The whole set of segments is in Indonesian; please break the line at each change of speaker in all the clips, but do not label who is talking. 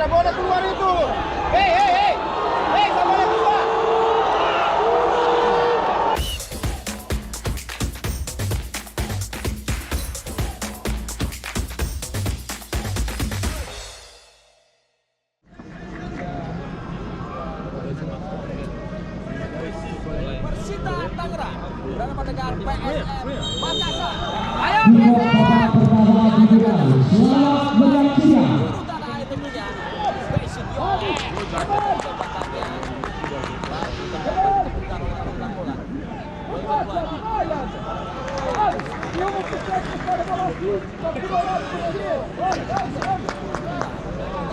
nggak boleh keluar itu. Hei, nggak boleh keluar.
Persita Tangerang berhadapan dengan PSM Makassar.
Ayo PSM. Selamat menyaksikan.
Urutan air tentunya. Spesial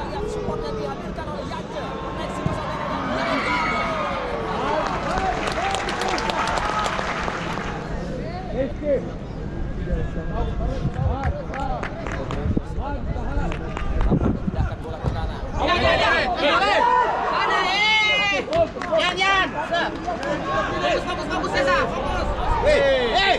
yang supportnya dihadirkan oleh Yance. Fokus, Sesa. Fokus.
Hei.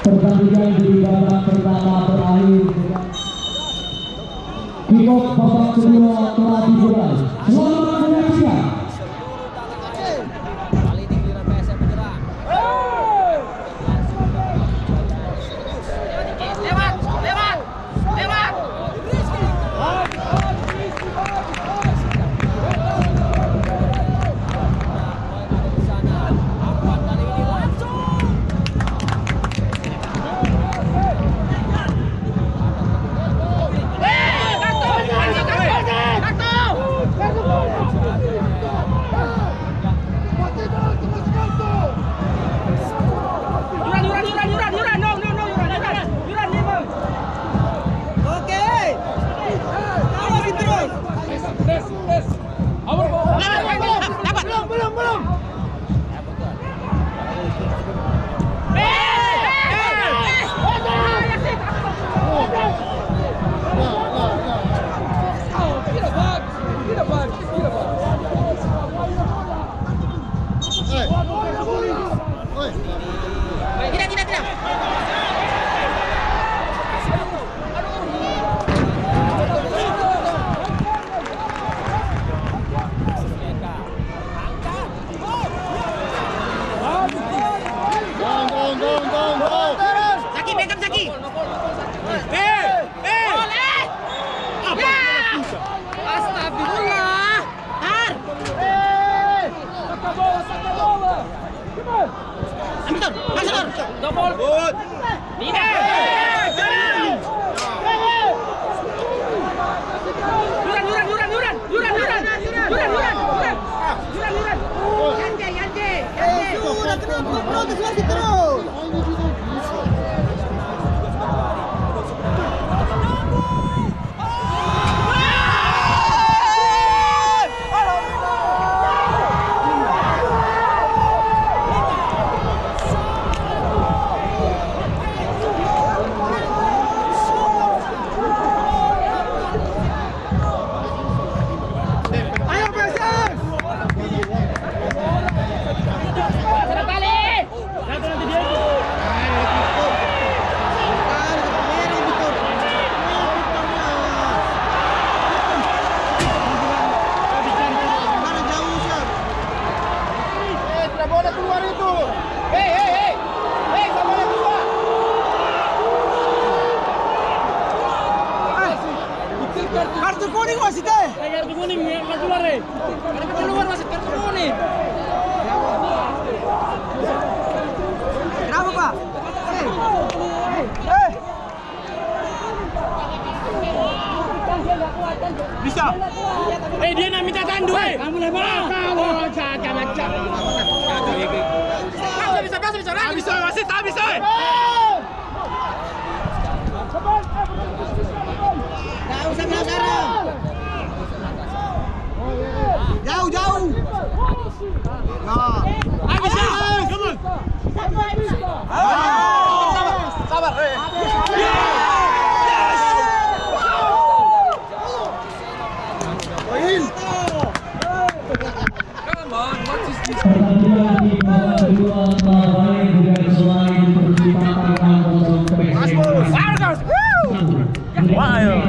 Pertandingan di babak pertama berakhir. Kick-off babak kedua telah dimulai. Selamat menyaksikan.
Kali ini giliran PSM menyerang. Lewat. Belum. Tidak. Terus.
Bisa. Dia nak minta tandu. Kamu lebar. Kamu macam-macam. Bisa, masih tak bisa.
Tak usah belakang.
Jauh. Bisa. Come on. Sabar.
Pertandingan di babak kedua Bali juga selain bersifat tanggal untuk PSM.
Wow.